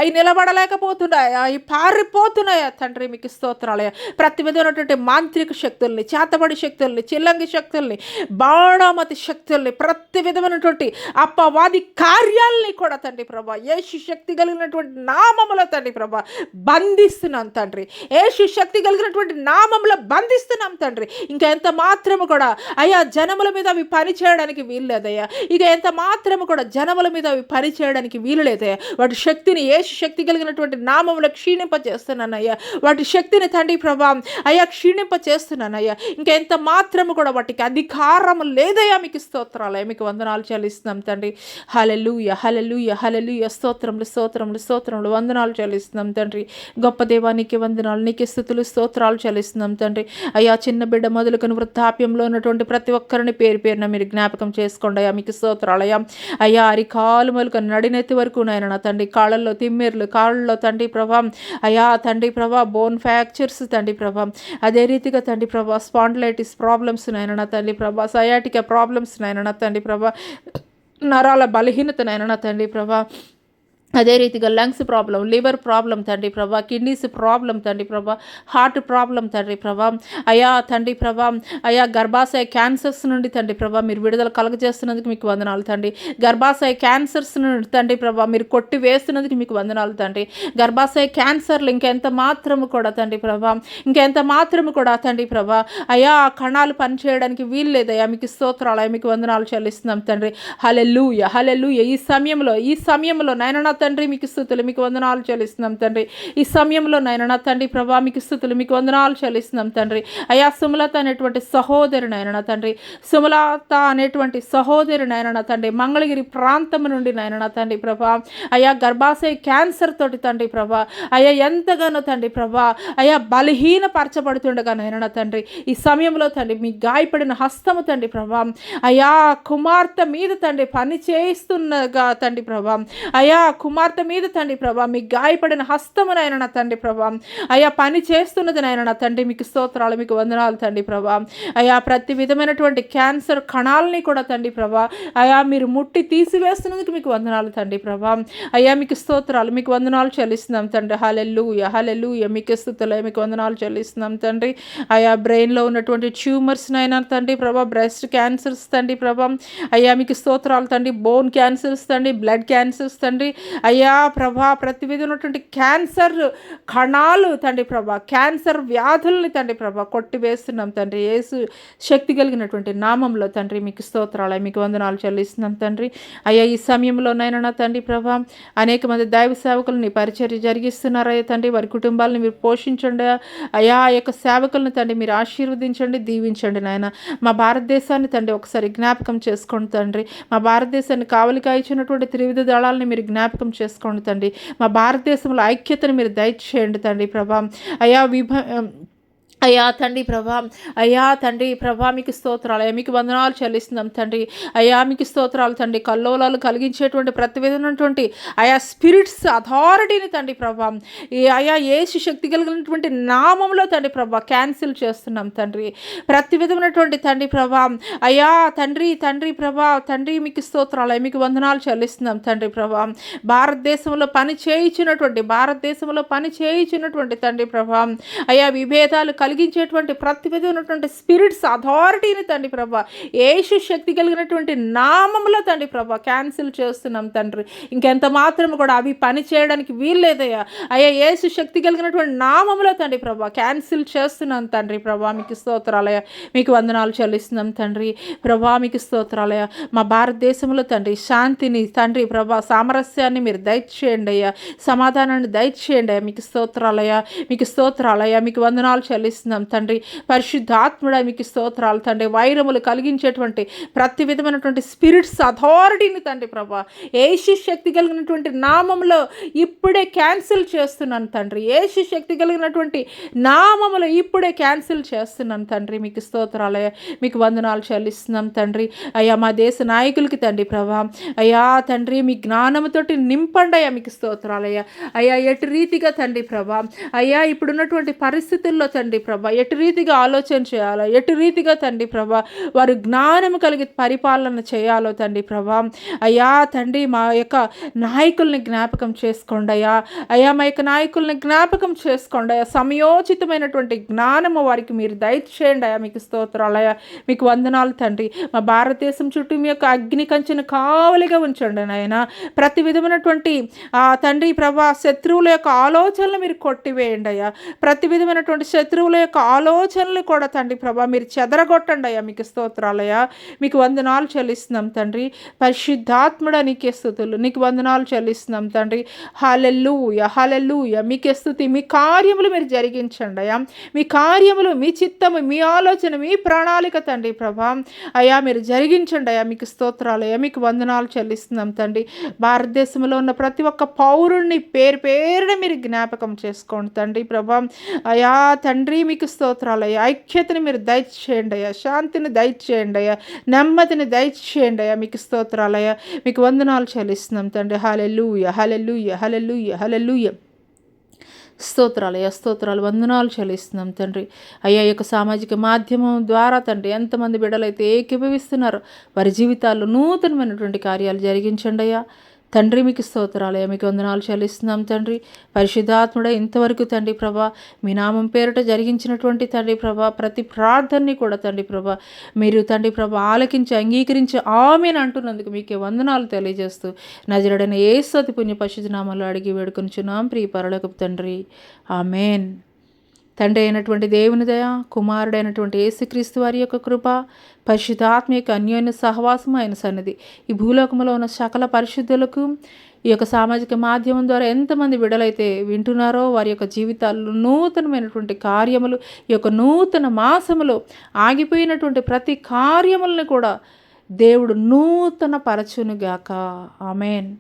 అవి పారిపోతున్నాయా తండ్రి. మీకు స్తోత్రాలయ్యా. ప్రతి విధమైనటువంటి మాంత్రిక శక్తుల్ని, చేతబడి శక్తుల్ని, చిల్లంగి శక్తుల్ని, బాణామతి శక్తుల్ని, ప్రతి విధమైనటువంటి అపవాది కార్యాలని కూడా తండ్రి ప్రభా యేసు శక్తి కలిగినటువంటి నామములో తండ్రి ప్రభా బంధిస్తున్నాను తండ్రి. తండ్రి. యేసు శక్తి కలిగినటువంటి నామంలో బంధిస్తున్నాం తండ్రి. ఇంకా ఎంత మాత్రము కూడా అయ్యా జనముల మీద అవి పని చేయడానికి వీలు లేదయ్యా. ఇక ఎంత మాత్రము కూడా జనముల మీద అవి పని చేయడానికి వీలు లేదయ్యా. వాటి శక్తిని యేసు శక్తి కలిగినటువంటి నామంలో క్షీణింప చేస్తున్నానయ్యా. వాటి శక్తిని తండ్రి ప్రభా అయ్యా క్షీణింప చేస్తున్నానయ్యా. ఇంకా ఎంత మాత్రము కూడా వాటికి అధికారం లేదయ్యా. మీకు స్తోత్రాలయ్యా, మీకు వందనాలు చెల్లిస్తున్నాం తండ్రి. హల్లెలూయా హల్లెలూయా హల్లెలూయా. స్తోత్రములు స్తోత్రములు స్తోత్రములు వందనాలు చెల్లిస్తున్నాం తండ్రి. గొప్ప దేవా నీకే వందనాలు, నీకే స్తుతులు స్తోత్రాలు చెల్లిస్తున్నాం తండ్రి. అయ్యా చిన్న బిడ్డ మొదలుకొని వృద్ధాప్యంలో ఉన్నటువంటి ప్రతి ఒక్కరిని పేరు పేరున మీరు జ్ఞాపకం చేసుకోండి అయ్యా. మీకు స్తోత్రాలయ్యా. అయ్యా అరికాలు మొదలుకొని నడినెత్తి వరకు నాయన నా తండ్రి, కాళ్ళల్లో తిమ్మిర్లు, కాళ్ళలో తండ్రి ప్రభా అయ్యా తండ్రి ప్రభా బోన్ ఫ్రాక్చర్స్ తండ్రి ప్రభా, అదే రీతిగా తండ్రి ప్రభా స్పాండిలైటిస్ ప్రాబ్లమ్స్ నాయన నా తండ్రి ప్రభా, సయాటికా ప్రాబ్లమ్స్ నాయన నా తండ్రి ప్రభా, నరాల బలహీనత నాయన నా తండ్రి ప్రభా, అదే రీతిగా లంగ్స్ ప్రాబ్లం, లివర్ ప్రాబ్లం తండ్రి ప్రభా, కిడ్నీస్ ప్రాబ్లం తండ్రి ప్రభా, హార్ట్ ప్రాబ్లం తండ్రి ప్రభా, అయా తండ్రి ప్రభా అయా గర్భాశయ క్యాన్సర్స్ నుండి తండ్రి ప్రభా మీరు విడుదల కలగజేస్తున్నందుకు మీకు వందనాలు తండ్రి. గర్భాశయ క్యాన్సర్స్ నుండి తండ్రి ప్రభా మీరు కొట్టి వేస్తున్నందుకు మీకు వందనాలు తండ్రి. గర్భాశయ క్యాన్సర్లు ఇంకెంత మాత్రము కూడా తండ్రి ప్రభా, ఇంకెంత మాత్రము కూడా తండ్రి ప్రభా అయా కణాలు పనిచేయడానికి వీలు లేదయ్యా. మీకు స్తోత్రాలయ్యా, మీకు వందనాలు చెల్లిస్తున్నాం తండ్రి. హల్లెలూయా హల్లెలూయా. ఈ సమయంలో నాయన తండ్రి మీకు స్తుతులు, మీకు వందనాలు చెల్లిస్తున్నాం తండ్రి. ఈ సమయంలో నాయన నా తండ్రి ప్రభా మీకు స్తుతులు, మీకు వందనాలు చెల్లిస్తున్నాం తండ్రి. అయా సుమలత అనేటువంటి సహోదరు నాయన నా తండ్రి, సుమలత అనేటువంటి సహోదరు నాయన నా తండ్రి, మంగళగిరి ప్రాంతం నుండి నాయన నా తండ్రి ప్రభా అయా గర్భాశయ క్యాన్సర్ తోటి తండ్రి ప్రభా అయా ఎంతగానో తండ్రి ప్రభా అయా బలహీనపరచబడుతుండగా నాయన నా తండ్రి ఈ సమయంలో తండ్రి మీ గాయపడిన హస్తము తండ్రి ప్రభా అయా కుమార్తె మీద తండ్రి పని చేయిస్తున్నగా తండ్రి ప్రభా అయా కుమార్తె మీద తండ్రి ప్రభా మీ గాయపడిన హస్తము నాయన నా తండ్రి ప్రభా అయా పని చేస్తున్నది నాయన నా తండ్రి. మీకు స్తోత్రాలు, మీకు వందనాలు తండ్రి ప్రభా. అయా ప్రతి విధమైనటువంటి క్యాన్సర్ కణాలని కూడా తండ్రి ప్రభా అయా మీరు ముట్టి తీసివేస్తున్నందుకు మీకు వందనాలు తండ్రి ప్రభా. అయ్యా మీకు స్తోత్రాలు, మీకు వందనాలు చెల్లిస్తున్నాం తండ్రి. హల్లెలూయా హల్లెలూయా. మీకు స్తుతులు, మీకు వందనాలు చెల్లిస్తున్నాం తండ్రి. అయా బ్రెయిన్లో ఉన్నటువంటి ట్యూమర్స్ నైనా తండ్రి ప్రభా, బ్రెస్ట్ క్యాన్సర్స్ తండ్రి ప్రభా అయ్యా మీకు స్తోత్రాలు తండ్రి. బోన్ క్యాన్సర్స్ తండ్రి, బ్లడ్ క్యాన్సర్స్ తండ్రి అయ్యా ప్రభా ప్రతి విధ ఉన్నటువంటి క్యాన్సర్ కణాలు తండ్రి ప్రభా, క్యాన్సర్ వ్యాధుల్ని తండ్రి ప్రభా కొట్టివేస్తున్నాం తండ్రి. యేసు శక్తి కలిగినటువంటి నామంలో తండ్రి మీకు స్తోత్రాలు, మీకు వందనాలు చెల్లిస్తున్నాం తండ్రి. అయ్యా ఈ సమయంలోనైనా నా తండ్రి ప్రభా అనేక మంది దైవ సేవకులని పరిచర్య జరిగిస్తున్నారయ్యా తండ్రి. వారి కుటుంబాలను మీరు పోషించండి అయ్యా. ఆ యొక్క సేవకులను తండ్రి మీరు ఆశీర్వదించండి, దీవించండి నాయన. మా భారతదేశాన్ని తండ్రి ఒకసారి జ్ఞాపకం చేసుకోండి తండ్రి. మా భారతదేశాన్ని కావలిగా ఇచ్చినటువంటి త్రివిధ దళాలని మీరు జ్ఞాపకం చేసుకోండి తండ్రి. మా భారతదేశంలో ఐక్యతను మీరు దయచేయండి తండ్రి ప్రభా. అయ్యా తండ్రి ప్రభా, అయ్యా తండ్రి ప్రభా మీకు స్తోత్రాలు, మీకు వందనాలు చెల్లిస్తున్నాం తండ్రి. అయ్యా మీకు స్తోత్రాలు తండ్రి. కల్లోలాలు కలిగించేటువంటి ప్రతి విధమైనటువంటి అయా స్పిరిట్స్ అథారిటీని తండ్రి ప్రభా అయా యేసు శక్తి కలిగినటువంటి నామంలో తండ్రి ప్రభా క్యాన్సిల్ చేస్తున్నాం తండ్రి. ప్రతి విధమైనటువంటి తండ్రి ప్రభా అయ్యా తండ్రి ప్రభా తండ్రి మీకు స్తోత్రాలు, మీకు వందనాలు చెల్లిస్తున్నాం తండ్రి ప్రభా. భారతదేశంలో పని చేయించినటువంటి తండ్రి ప్రభా అయా విభేదాలు కలిగించేటువంటి ప్రతి విధమైనటువంటి స్పిరిట్స్ అథారిటీని తండ్రి ప్రభా యేసు శక్తి కలిగినటువంటి నామంలో తండ్రి ప్రభా క్యాన్సిల్ చేస్తున్నాం తండ్రి. ఇంకెంత మాత్రం కూడా అవి పని చేయడానికి వీల్లేదయ్యా. అయ్యా యేసు శక్తి కలిగినటువంటి నామంలో తండ్రి ప్రభా క్యాన్సిల్ చేస్తున్నాం తండ్రి ప్రభా. మీకు స్తోత్రాలయ, మీకు వందనాలు చెల్లిస్తున్నాం తండ్రి ప్రభా. మీకు స్తోత్రాలయ. మా భారతదేశంలో తండ్రి శాంతిని తండ్రి ప్రభా సామరస్యాన్ని మీరు దయచేయండి అయ్యా, సమాధానాన్ని దయచేయండి అయ్యా. మీకు స్తోత్రాలయ, మీకు స్తోత్రాలయ, మీకు వందనాలు చెల్లిస్తున్నాం తండ్రి. పరిశుద్ధాత్ముడా మీకు స్తోత్రాలు తండ్రి. వైరములు కలిగించేటువంటి ప్రతి విధమైనటువంటి స్పిరిట్స్ అథారిటీని తండ్రి ప్రభా యేసు శక్తి కలిగినటువంటి నామంలో ఇప్పుడే క్యాన్సిల్ చేస్తున్నాను తండ్రి. యేసు శక్తి కలిగినటువంటి నామములో ఇప్పుడే క్యాన్సిల్ చేస్తున్నాను తండ్రి. మీకు స్తోత్రాలయ, మీకు వందనాలు చెల్లిస్తున్నాం తండ్రి. అయ్యా మా దేశ నాయకులకి తండ్రి ప్రభా అయ్యా తండ్రి మీ జ్ఞానముతోటి నింపండి అయ్యా. మీకు స్తోత్రాలయ్యా. అయ్యా ఎటు రీతిగా తండ్రి ప్రభా అయ్యా ఇప్పుడున్నటువంటి పరిస్థితుల్లో తండ్రి ప్రభా ఎటు రీతిగా ఆలోచన చేయాలో, ఎటు రీతిగా తండ్రి ప్రభా వారు జ్ఞానం కలిగి పరిపాలన చేయాలో తండ్రి ప్రభా. అయ్యా తండ్రి మా యొక్క నాయకుల్ని జ్ఞాపకం చేసుకోండి అయ్యా. అయ్యా మా యొక్క నాయకుల్ని జ్ఞాపకం చేసుకోండి అయ్యా. సమయోచితమైనటువంటి జ్ఞానము వారికి మీరు దయచేయండి అయ్యా. మీకు స్తోత్రాలు అయ్యా. మీకు వందనాలు తండ్రి. మా భారతదేశం చుట్టూ మీ యొక్క అగ్ని కంచెను కావలిగా ఉంచండి నాయన. ప్రతి విధమైనటువంటి తండ్రి ప్రభా శత్రువుల యొక్క ఆలోచనలు మీరు కొట్టివేయండి అయ్యా. ప్రతి విధమైనటువంటి శత్రువుల యొక్క ఆలోచనలు కూడా తండ్రి ప్రభా మీరు చెదరగొట్టండి అయ్యా. మీకు స్తోత్రాలయ్యా. మీకు వందనాలు చెల్లిస్తున్నాం తండ్రి. పరిశుద్ధాత్ముడా నీకే స్తుతులు, నీకు వందనాలు చెల్లిస్తున్నాం తండ్రి. హల్లెలూయా హల్లెలూయా. మీకే స్తుతి. మీ కార్యములు మీరు జరిగించండి అయ్యా. మీ కార్యములు, మీ చిత్తము, మీ ఆలోచన, మీ ప్రణాళిక తండ్రి ప్రభా అయ్యా మీరు జరిగించండి అయ్యా. మీకు స్తోత్రాలయ్యా. మీకు వందనాలు చెల్లిస్తున్నాం తండ్రి. భారతదేశంలో ఉన్న ప్రతి ఒక్క పౌరుణ్ణి పేరు పేరున మీరు జ్ఞాపకం చేసుకోండి తండ్రి ప్రభా అయ్యా. తండ్రి మీకు స్తోత్రాలయ్యా. ఐక్యతని మీరు దయచేయండి అయ్యా. శాంతిని దయచేయండి అయ్యా. నెమ్మదిని దయచేయండి అయ్యా. మీకు స్తోత్రాలయ్యా. మీకు వందనాలు చెల్లిస్తున్నాం తండ్రి. హల్లెలూయా హల్లెలూయా హల్లెలూయా హల్లెలూయా. స్తోత్రాలయ్యా. స్తోత్రాలు వందనాలు చెల్లిస్తున్నాం తండ్రి. అయ్యా యొక్క సామాజిక మాధ్యమం ద్వారా తండ్రి ఎంతమంది బిడ్డలైతే ఏకీభవిస్తున్నారో వారి జీవితాల్లో నూతనమైనటువంటి కార్యాలు జరిగించండి అయ్యా. తండ్రి మీకు స్తోత్రాలయ్యా. మీకు వందనాలు చెల్లిస్తున్నాం తండ్రి. పరిశుద్ధాత్ముడా ఇంతవరకు తండ్రి ప్రభా మీ నామం పేరిట జరిగించినటువంటి తండ్రి ప్రభా ప్రతి ప్రార్థనని కూడా తండ్రి ప్రభా మీరు తండ్రి ప్రభా ఆలకించి అంగీకరించి ఆమేన్ అంటున్నందుకు మీకే వందనాలు తెలియజేస్తూ నజరుడైన యేసు అతి పుణ్య పరిశుద్ధ నామములో అడిగి వేడుకొనుచున్నాం ప్రియ పరలోకపు తండ్రి. ఆమేన్. తండ్రి అయినటువంటి దేవుని దయ, కుమారుడైనటువంటి యేసుక్రీస్తు వారి యొక్క కృప, పరిశుద్ధాత్మ యొక్క అన్యోన్య సహవాసం ఆయన సన్నిధి ఈ భూలోకంలో ఉన్న సకల పరిశుద్ధులకు ఈ యొక్క సామాజిక మాధ్యమం ద్వారా ఎంతమంది బిడ్డలైతే వింటున్నారో వారి యొక్క జీవితాల్లో నూతనమైనటువంటి కార్యములు, ఈ యొక్క నూతన మాసములో ఆగిపోయినటువంటి ప్రతి కార్యములను కూడా దేవుడు నూతన పరచునుగాక. ఆమేన్.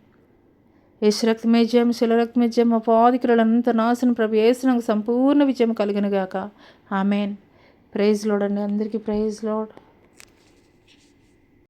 యేసు రక్తమే జయం, శిల రక్తమే జయం, అపాదికులంత నాశనం ప్రభు యేసు నాకు సంపూర్ణ విజయం కలిగినగాక. ఆమేన్. ప్రైజ్ లార్డ్ అండి. అందరికీ ప్రైజ్ లార్డ్.